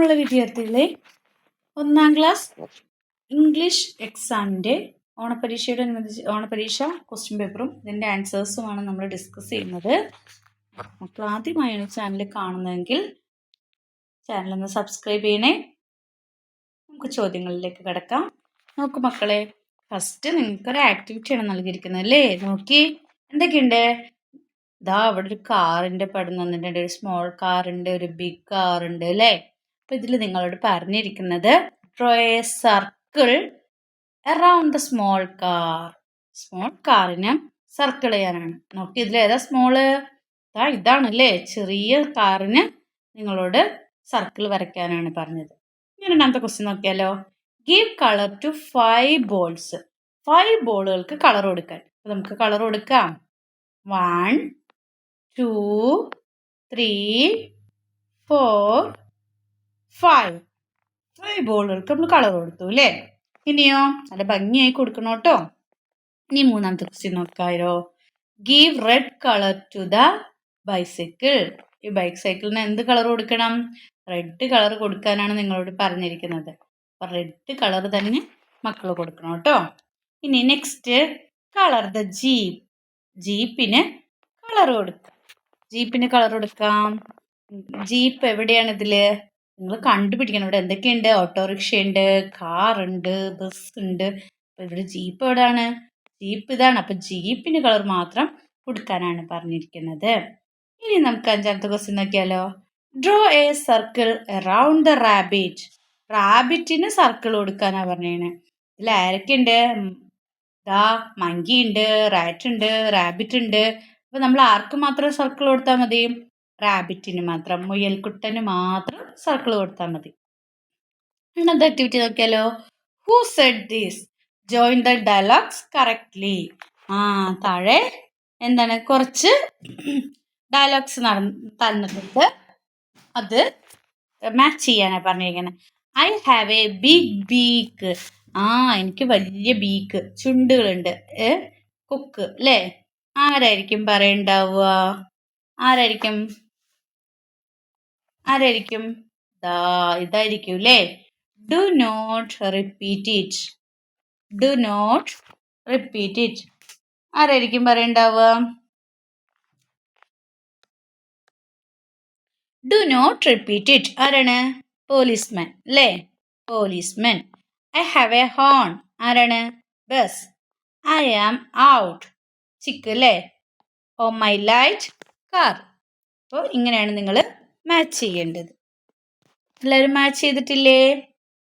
പ്രിയമുള്ള വിദ്യാർത്ഥികളെ, 1ാം class English എക്സാമിൻ്റെ ഓണപരീക്ഷ ക്വസ്റ്റ്യൻ പേപ്പറും ഇതിൻ്റെ ആൻസേഴ്സുമാണ് നമ്മൾ ഡിസ്കസ് ചെയ്യുന്നത്. മക്കൾ ആദ്യമായാണ് ചാനൽ കാണുന്നതെങ്കിൽ ചാനലൊന്ന് സബ്സ്ക്രൈബ് ചെയ്യണേ. നമുക്ക് ചോദ്യങ്ങളിലേക്ക് കിടക്കാം. നോക്കൂ മക്കളെ, ഫസ്റ്റ് നിങ്ങൾക്കൊരു ആക്ടിവിറ്റിയാണ് നൽകിയിരിക്കുന്നത് അല്ലേ? നോക്കി എന്തൊക്കെയുണ്ട്? ഇതാ അവിടെ ഒരു കാറിൻ്റെ പടം തന്നിട്ടുണ്ട്. ഒരു സ്മോൾ കാറുണ്ട്, ഒരു ബിഗ് കാറുണ്ട് അല്ലേ? അപ്പോൾ ഇതിൽ നിങ്ങളോട് പറഞ്ഞിരിക്കുന്നത് draw a circle around the small car. Small കാറിന് സർക്കിൾ ചെയ്യാനാണ്. നോക്കി ഇതിൽ ഏതാ സ്മോള്? ഇതാണ് അല്ലേ? ചെറിയ കാറിന് നിങ്ങളോട് സർക്കിൾ വരയ്ക്കാനാണ് പറഞ്ഞത്. ഇനി രണ്ടാമത്തെ ക്വസ്റ്റ്യൻ നോക്കിയാലോ. Give colour to 5 balls. 5 ബോളുകൾക്ക് കളർ കൊടുക്കാൻ. അപ്പോൾ നമുക്ക് കളർ കൊടുക്കാം. 1 2 3 4 5 ബോളുകൾക്ക് നമ്മൾ കളർ കൊടുത്തു അല്ലേ? ഇനിയോ നല്ല ഭംഗിയായി കൊടുക്കണം കേട്ടോ. ഇനി മൂന്നാമത്തെ ക്വസ്റ്റ്യൻ നോക്കാമല്ലോ. Give red colour to the bicycle. ഈ ബൈസൈക്കിളിന് എന്ത് കളർ കൊടുക്കണം? റെഡ് കളർ കൊടുക്കാനാണ് നിങ്ങളോട് പറഞ്ഞിരിക്കുന്നത്. അപ്പം റെഡ് കളർ തന്നെ മക്കൾ കൊടുക്കണം കേട്ടോ. ഇനി നെക്സ്റ്റ് കളർ ദ ജീപ്പ്. ജീപ്പിന് കളർ കൊടുക്കാം. ജീപ്പിന് കളർ കൊടുക്കാം. ജീപ്പ് എവിടെയാണ് ഇതില്? നിങ്ങൾ കണ്ടുപിടിക്കണം. ഇവിടെ എന്തൊക്കെയുണ്ട്? ഓട്ടോറിക്ഷ ഉണ്ട്, കാറുണ്ട്, ബസ് ഉണ്ട്. അപ്പോൾ ഇവിടെ ജീപ്പ് എവിടെയാണ്? ജീപ്പ് ഇതാണ്. അപ്പം ജീപ്പിന് കളർ മാത്രം കൊടുക്കാനാണ് പറഞ്ഞിരിക്കുന്നത്. ഇനി നമുക്ക് അഞ്ചാമത്തെ ക്വസ്റ്റ്യൻ നോക്കിയാലോ. Draw a circle around the rabbit. റാബിറ്റിന് സർക്കിൾ കൊടുക്കാനാണ് പറഞ്ഞത്. ഇതിൽ ആരൊക്കെയുണ്ട്? മങ്കി ഉണ്ട്, റാറ്റ് ഉണ്ട്, റാബിറ്റ് ഉണ്ട്. അപ്പോൾ നമ്മൾ ആർക്ക് മാത്രം സർക്കിൾ കൊടുത്താൽ മതി? റാബിറ്റിന് മാത്രം, മുയൽക്കുട്ടന് മാത്രം സർക്കിൾ കൊടുത്താൽ മതി. രണ്ടാമത്തെ ആക്ടിവിറ്റി നോക്കിയാലോ. Who said this? Join the dialogues correctly. താഴെ എന്താണ് കുറച്ച് ഡയലോഗ്സ് തന്നിട്ടുണ്ട്. അത് മാച്ച് ചെയ്യാനാണ് പറഞ്ഞിരിക്കുന്നത്. I have a big beak. എനിക്ക് വലിയ ബീക്ക്, ചുണ്ടുകളുണ്ട്. കുക്ക് അല്ലേ? ആരായിരിക്കും പറയണ്ടാവുക? ആരായിരിക്കും? ഇതായിരിക്കും അല്ലേ? Do not repeat it. Do not repeat it. ആരായിരിക്കും പറയണ്ടാവുക? ഡു നോട്ട് റിപ്പീറ്റ് ഇറ്റ് ആരാണ്? പോലീസ്മാൻ അല്ലേ? Policeman. I have a horn. ആരാണ്? Bus. I am out. Chick അല്ലേ? Oh my light car. അപ്പോൾ ഇങ്ങനെയാണ് നിങ്ങൾ മാച്ച് ചെയ്യേണ്ടത്. എല്ലാവരും മാച്ച് ചെയ്തിട്ടില്ലേ?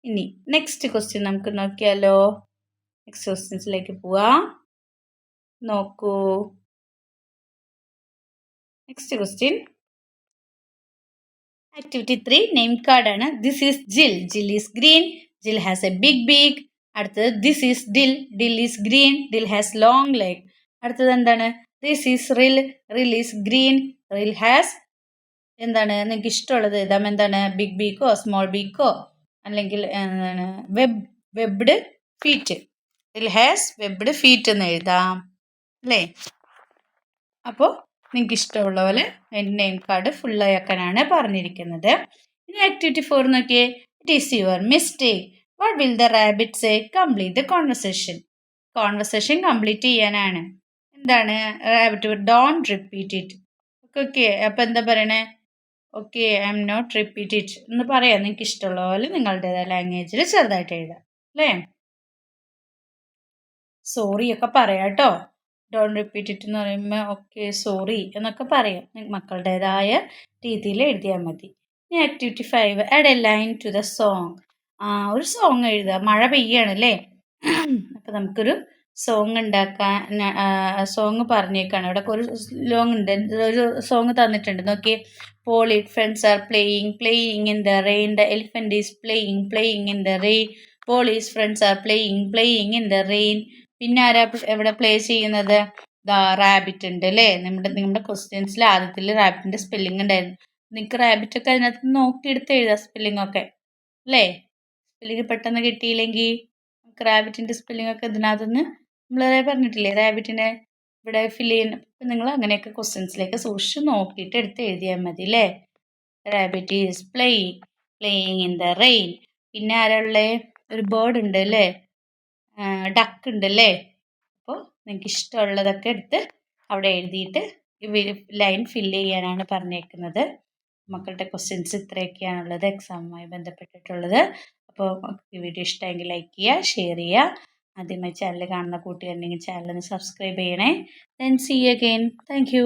ഇനി നെക്സ്റ്റ് ക്വസ്റ്റ്യൻ നമുക്ക് നോക്കിയാലോ. നെക്സ്റ്റ് ക്വസ്റ്റ്യൻസിലേക്ക് പോവാം. നോക്കൂ, next question activity 3 name card ആണ്. This is Jill. Jill is green. Jill has a big beak. അടുത്തത് this is Dill. Dill is green. Dill has long leg. അടുത്തത് എന്താണ്? ദിസ് ഈസ് റിൽ. റിൽ ഈസ് ഗ്രീൻ. റിൽ ഹാസ് എന്താണ്? നിങ്ങൾക്ക് ഇഷ്ടമുള്ളത് എഴുതാം. എന്താണ്? ബിഗ് ബീക്കോ സ്മോൾ ബീക്കോ അല്ലെങ്കിൽ എന്താണ്? Webbed feet. റിൽ ഹാസ് വെബ്ഡ് ഫീറ്റ് എന്ന് എഴുതാം അല്ലേ? അപ്പോൾ നിങ്ങൾക്ക് ഇഷ്ടമുള്ള പോലെ നെയിം കാർഡ് ഫുള്ളാക്കാനാണ് പറഞ്ഞിരിക്കുന്നത്. ഇനി ആക്ടിവിറ്റി 4 നോക്കിയേ. It is your mistake. What will the rabbit say? Complete the conversation. Conversation complete ചെയ്യാനാണ്. എന്താണ്? Rabbit don't repeat it. Okay, അപ്പോൾ എന്താ പറയണേ? Okay, I'm not repeat it എന്ന് പറയാം. നിങ്ങൾക്ക് ഇഷ്ടമുള്ള പോലെ നിങ്ങളുടേതായ ലാംഗ്വേജിൽ ചെറുതായിട്ട് എഴുതാം അല്ലേ? സോറി ഒക്കെ പറയാം കേട്ടോ. ഡോണ്ട് റിപ്പീറ്റ് ഇറ്റ് എന്ന് പറയുമ്പോൾ ഓക്കെ സോറി എന്നൊക്കെ പറയാം. മക്കളുടേതായ രീതിയിൽ എഴുതിയാൽ മതി. ഇനി activity 5 add a line to the song. ഒരു സോങ് എഴുതുക. മഴ പെയ്യാണല്ലേ? അപ്പം നമുക്കൊരു സോങ് ഉണ്ടാക്കാൻ സോങ് പറഞ്ഞേക്കാണ്. ഇവിടെ ഒരു ഒരു സോങ് തന്നിട്ടുണ്ട്. നോക്കിയേ. Polly friends are playing in the rain. The elephant is playing in the rain. Polly's friends are playing in the rain. പിന്നെ ആരാ എവിടെ പ്ലേ ചെയ്യുന്നത്? റാബിറ്റ് ഉണ്ട് അല്ലേ? നിങ്ങളുടെ ക്വസ്റ്റ്യൻസിൽ ആദ്യത്തിൽ റാബിറ്റിൻ്റെ സ്പെല്ലിംഗ് ഉണ്ടായിരുന്നു. നിങ്ങൾക്ക് റാബിറ്റൊക്കെ അതിനകത്ത് നോക്കിയെടുത്ത് എഴുതാം സ്പെല്ലിംഗ് ഒക്കെ അല്ലേ? സ്പെല്ലിംഗ് പെട്ടെന്ന് കിട്ടിയില്ലെങ്കിൽ നമുക്ക് റാബിറ്റിൻ്റെ സ്പെല്ലിംഗ് ഒക്കെ ഇതിനകത്തുനിന്ന് നമ്മൾ പറഞ്ഞിട്ടില്ലേ? റാബിറ്റിനെ ഇവിടെ ഫില്ല് ചെയ്യുന്ന. അപ്പം നിങ്ങൾ അങ്ങനെയൊക്കെ ക്വസ്റ്റ്യൻസിലേക്ക് സൂക്ഷിച്ച് നോക്കിയിട്ട് എടുത്ത് എഴുതിയാൽ മതി അല്ലേ? Rabbit is playing. Playing in the rain. പിന്നെ ആരാളുടെ ഒരു ബേർഡ് ഉണ്ട് അല്ലേ, ഡക്ക് ഉണ്ട് അല്ലേ. അപ്പോൾ നിങ്ങൾക്ക് ഇഷ്ടമുള്ളതൊക്കെ എടുത്ത് അവിടെ എഴുതിയിട്ട് ലൈൻ ഫില്ല് ചെയ്യാനാണ് പറഞ്ഞേക്കുന്നത്. മക്കളുടെ ക്വസ്റ്റ്യൻസ് ഇത്രയൊക്കെയാണുള്ളത് എക്സാമുമായി ബന്ധപ്പെട്ടിട്ടുള്ളത്. അപ്പോൾ ഈ വീഡിയോ ഇഷ്ടമെങ്കിൽ ലൈക്ക് ചെയ്യുക, ഷെയർ ചെയ്യുക. ആദ്യമായി ചാനൽ കാണുന്ന കൂട്ടുകാരുണ്ടെങ്കിൽ ചാനൽ ഒന്ന് സബ്സ്ക്രൈബ് ചെയ്യണേ. Then see you again. Thank U.